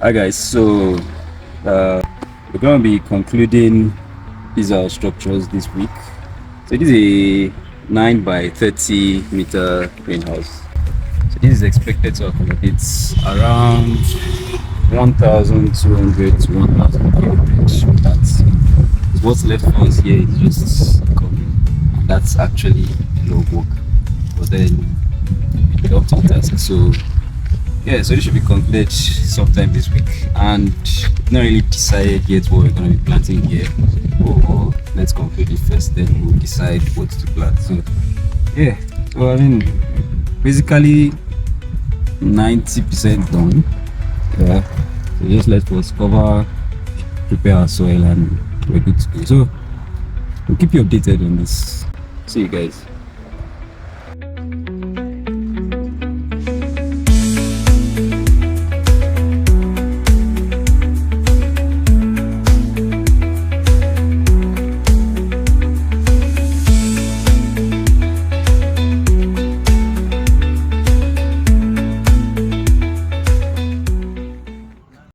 Hi guys, so we're going to be concluding these our structures this week. So this is a 9 by 30 meter greenhouse. So this is expected to accommodate around 1,200 to 1,300. That's what's left for us here is just covering. And that's actually a lot of work. But then it's up to the task. So yeah, so this should be concluded sometime this week, and not really decided yet what we're going to be planting here. Or let's conclude it first, then we'll decide what to plant. So yeah, so I mean, basically 90% done. Yeah, so just let us cover, prepare our soil, and we're good to go. So we'll keep you updated on this. See you guys.